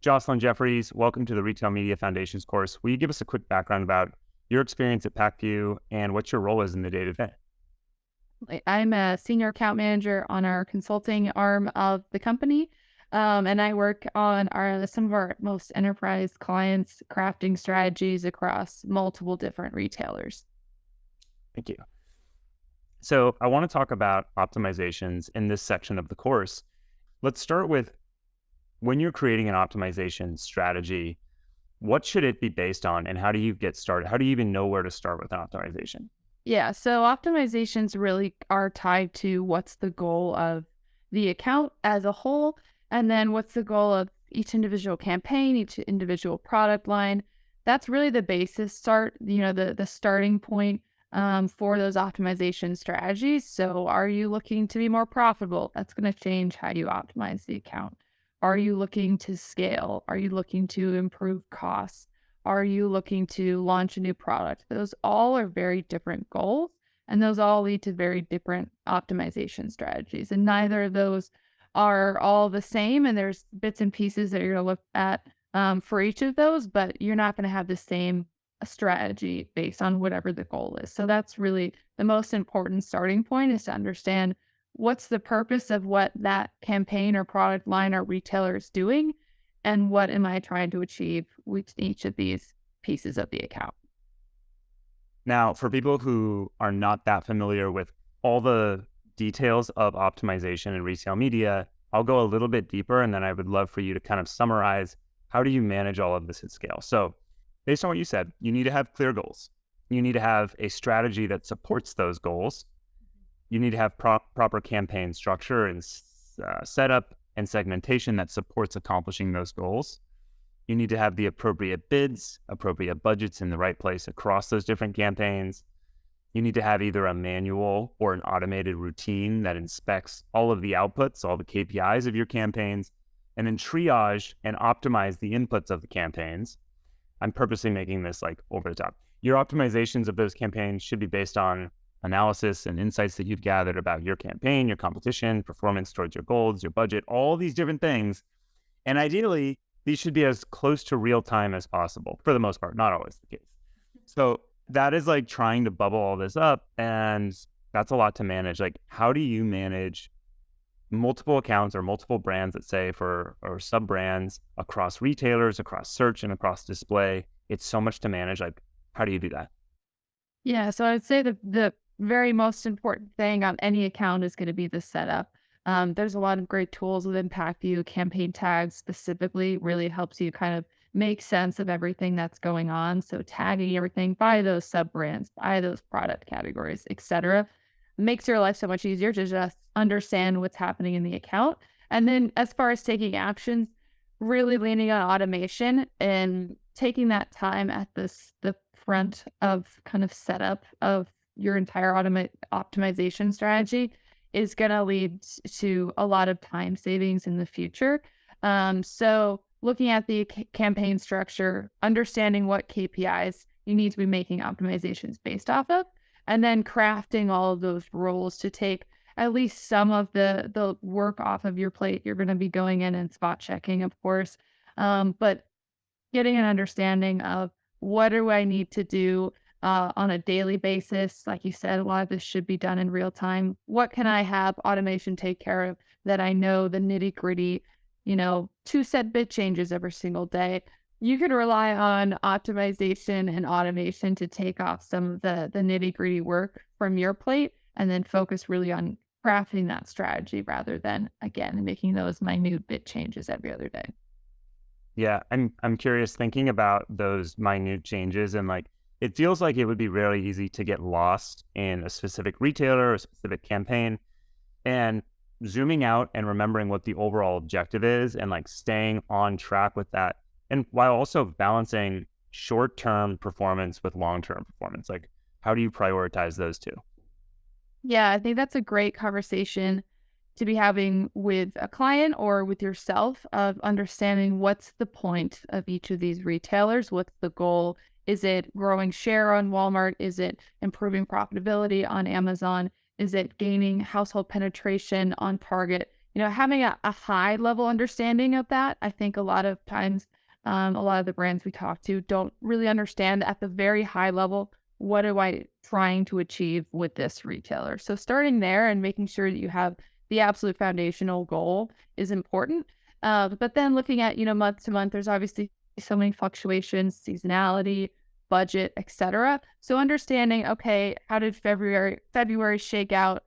Jocelyn Jeffries, welcome to the Retail Media Foundations course. Will you give us a quick background about your experience at PacView and what your role is in the day-to-day? I'm a senior account manager on our consulting arm of the company, and I work on some of our most enterprise clients crafting strategies across multiple different retailers. Thank you. So I want to talk about optimizations in this section of the course. Let's start with when you're creating an optimization strategy, what should it be based on and how do you get started? How do you even know where to start with an optimization? Yeah, so optimizations really are tied to what's the goal of the account as a whole, and then what's the goal of each individual campaign, each individual product line. That's really the basis the starting point for those optimization strategies. So are you looking to be more profitable? That's going to change how you optimize the account. Are you looking to scale? Are you looking to improve costs? Are you looking to launch a new product? Those all are very different goals, and those all lead to very different optimization strategies. And neither of those are all the same. And there's bits and pieces that you're going to look at for each of those, but you're not going to have the same strategy based on whatever the goal is. So that's really the most important starting point, is to understand what's the purpose of what that campaign or product line or retailer is doing, and what am I trying to achieve with each of these pieces of the account. Now, for people who are not that familiar with all the details of optimization in retail media, I'll go a little bit deeper and then I would love for you to kind of summarize how do you manage all of this at scale. So based on what you said, you need to have clear goals. You need to have a strategy that supports those goals. You need to have proper campaign structure and setup and segmentation that supports accomplishing those goals. You need to have the appropriate bids, appropriate budgets in the right place across those different campaigns. You need to have either a manual or an automated routine that inspects all of the outputs, all the KPIs of your campaigns, and then triage and optimize the inputs of the campaigns. I'm purposely making this like over the top. Your optimizations of those campaigns should be based on analysis and insights that you've gathered about your campaign, your competition, performance towards your goals, your budget, all these different things. And ideally, these should be as close to real time as possible for the most part, not always the case. So that is like trying to bubble all this up, and that's a lot to manage. Like, how do you manage multiple accounts or multiple brands, let's say, or sub brands across retailers, across search, and across display? It's so much to manage. Like, how do you do that? Yeah, so I would say the very most important thing on any account is going to be the setup. There's a lot of great tools within PackView. Campaign tags specifically really helps you kind of make sense of everything that's going on. So tagging everything by those sub brands, by those product categories, etc., makes your life so much easier to just understand what's happening in the account. And then as far as taking actions, really leaning on automation and taking that time at the front of kind of setup of your entire optimization strategy is going to lead to a lot of time savings in the future. So looking at the campaign structure, understanding what KPIs you need to be making optimizations based off of, and then crafting all of those roles to take at least some of the work off of your plate. You're going to be going in and spot checking, of course, but getting an understanding of what do I need to do on a daily basis. Like you said, a lot of this should be done in real time. What can I have automation take care of that I know the nitty gritty, 2 set bit changes every single day. You can rely on optimization and automation to take off some of the nitty gritty work from your plate and then focus really on crafting that strategy rather than, again, making those minute bit changes every other day. Yeah, I'm curious, thinking about those minute changes, and like it feels like it would be really easy to get lost in a specific retailer or a specific campaign, and zooming out and remembering what the overall objective is and like staying on track with that, and while also balancing short-term performance with long-term performance. Like, how do you prioritize those two? Yeah, I think that's a great conversation to be having with a client or with yourself, of understanding what's the point of each of these retailers. What's the goal? Is it growing share on Walmart? Is it improving profitability on Amazon? Is it gaining household penetration on Target? having a high level understanding of that. I think a lot of times, a lot of the brands we talk to don't really understand at the very high level, what am I trying to achieve with this retailer? So starting there and making sure that you have the absolute foundational goal is important. But then looking at, month to month, there's obviously so many fluctuations, seasonality, budget, etc. So understanding, okay, how did February shake out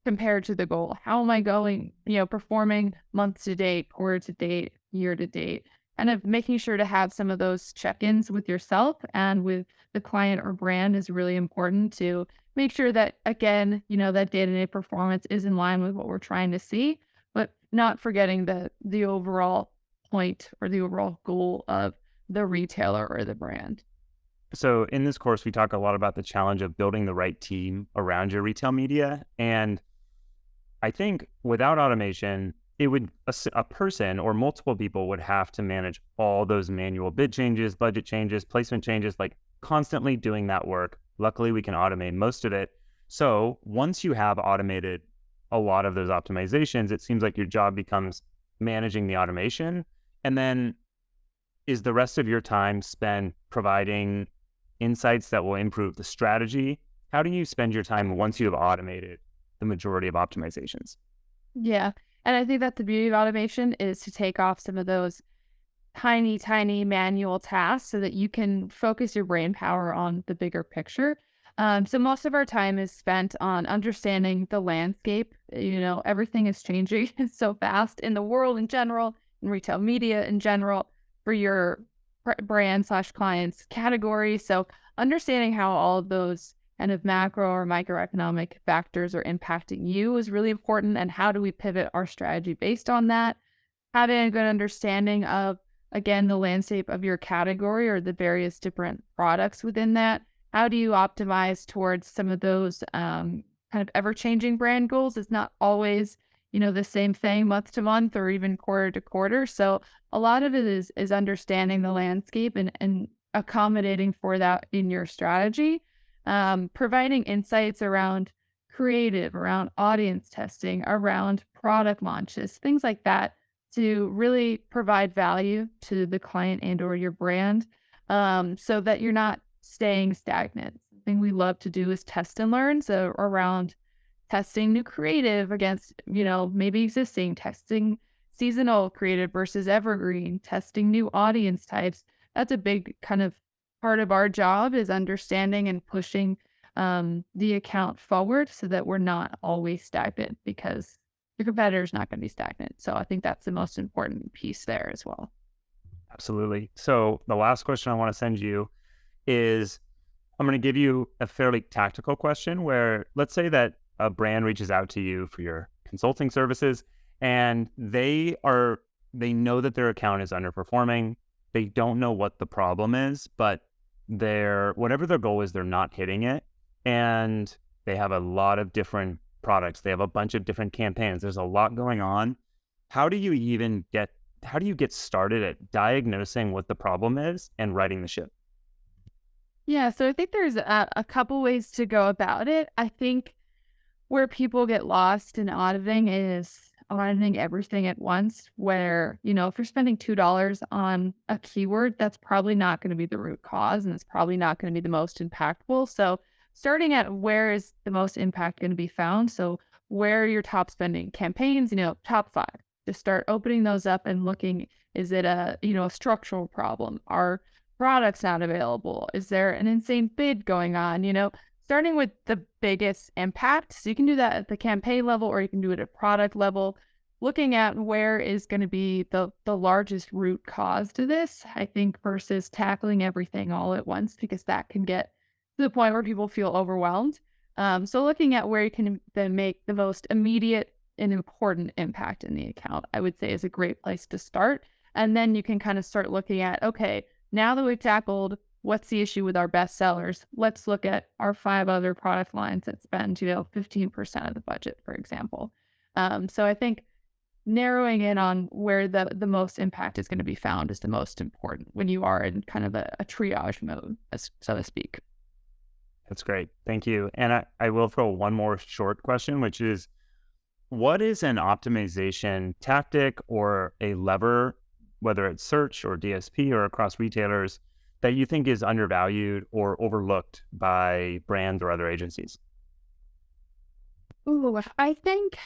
compared to the goal? How am I going, performing month to date, quarter to date, year to date? Kind of making sure to have some of those check-ins with yourself and with the client or brand is really important to make sure that, again, that day-to-day performance is in line with what we're trying to see, but not forgetting the overall point or the overall goal of the retailer or the brand. So in this course, we talk a lot about the challenge of building the right team around your retail media. And I think without automation, it would a person or multiple people would have to manage all those manual bid changes, budget changes, placement changes, like constantly doing that work. Luckily, we can automate most of it. So once you have automated a lot of those optimizations, it seems like your job becomes managing the automation. And then is the rest of your time spent providing insights that will improve the strategy? How do you spend your time once you have automated the majority of optimizations? Yeah. And I think that the beauty of automation is to take off some of those tiny, tiny manual tasks so that you can focus your brain power on the bigger picture. So most of our time is spent on understanding the landscape. Everything is changing so fast in the world in general, in retail media in general, for your brand slash clients category. So understanding how all of those kind of macro or microeconomic factors are impacting you is really important. And how do we pivot our strategy based on that? Having a good understanding of, again, the landscape of your category or the various different products within that. How do you optimize towards some of those kind of ever-changing brand goals? It's not always, the same thing month to month or even quarter to quarter. So a lot of it is understanding the landscape and accommodating for that in your strategy. Providing insights around creative, around audience testing, around product launches, things like that to really provide value to the client and or your brand, so that you're not staying stagnant. Something we love to do is test and learn. So around testing new creative against, maybe existing, testing seasonal creative versus evergreen, testing new audience types. That's a big kind of part of our job is understanding and pushing the account forward so that we're not always stagnant because your competitor is not going to be stagnant. So I think that's the most important piece there as well. Absolutely. So the last question I want to send you is I'm going to give you a fairly tactical question where let's say that a brand reaches out to you for your consulting services and they know that their account is underperforming. They don't know what the problem is, but whatever their goal is, they're not hitting it. And they have a lot of different products. They have a bunch of different campaigns. There's a lot going on. How do you get started at diagnosing what the problem is and righting the ship? Yeah, so I think there's a couple ways to go about it. I think where people get lost in auditing is auditing everything at once, where, if you're spending $2 on a keyword, that's probably not going to be the root cause and it's probably not going to be the most impactful. So starting at where is the most impact going to be found? So where are your top spending campaigns, top 5. Just start opening those up and looking, is it a structural problem? Are products not available? Is there an insane bid going on? Starting with the biggest impact. So you can do that at the campaign level or you can do it at product level. Looking at where is going to be the largest root cause to this, I think, versus tackling everything all at once, because that can get to the point where people feel overwhelmed. So looking at where you can then make the most immediate and important impact in the account, I would say is a great place to start. And then you can kind of start looking at, okay, now that we've tackled what's the issue with our best sellers, let's look at our 5 other product lines that spend, 15% of the budget, for example. So I think narrowing in on where the most impact is going to be found is the most important when you are in kind of a triage mode, so to speak. That's great. Thank you. And I will throw one more short question, which is What is an optimization tactic or a lever, whether it's search or DSP or across retailers, that you think is undervalued or overlooked by brands or other agencies? Ooh, I think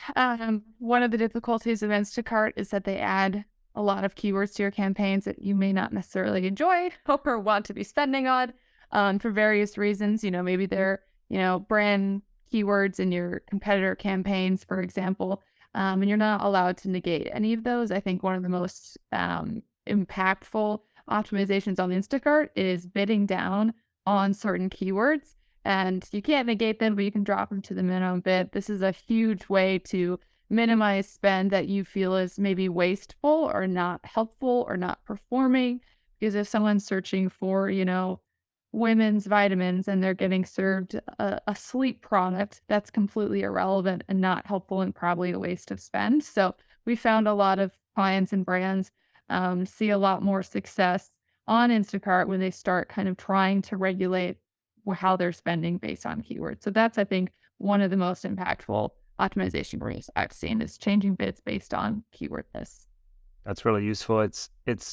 one of the difficulties of Instacart is that they add a lot of keywords to your campaigns that you may not necessarily enjoy or want to be spending on for various reasons. Maybe they're, brand keywords in your competitor campaigns, for example, and you're not allowed to negate any of those. I think one of the most impactful optimizations on Instacart is bidding down on certain keywords, and you can't negate them, but you can drop them to the minimum bid. This is a huge way to minimize spend that you feel is maybe wasteful or not helpful or not performing. Because if someone's searching for, women's vitamins and they're getting served a sleep product, that's completely irrelevant and not helpful and probably a waste of spend. So we found a lot of clients and brands see a lot more success on Instacart when they start kind of trying to regulate how they're spending based on keywords. So that's, I think, one of the most impactful optimization rules I've seen is changing bids based on keyword lists. That's really useful. It's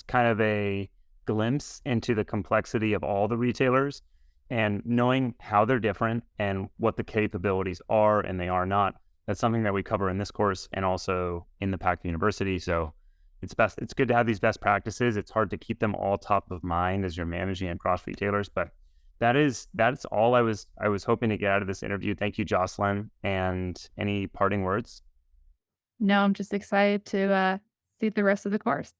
kind of a glimpse into the complexity of all the retailers and knowing how they're different and what the capabilities are and they are not. That's something that we cover in this course and also in the Pact University. So it's good to have these best practices. It's hard to keep them all top of mind as you're managing across retailers, but that's all I was hoping to get out of this interview. Thank you, Jocelyn. And any parting words? No, I'm just excited to see the rest of the course.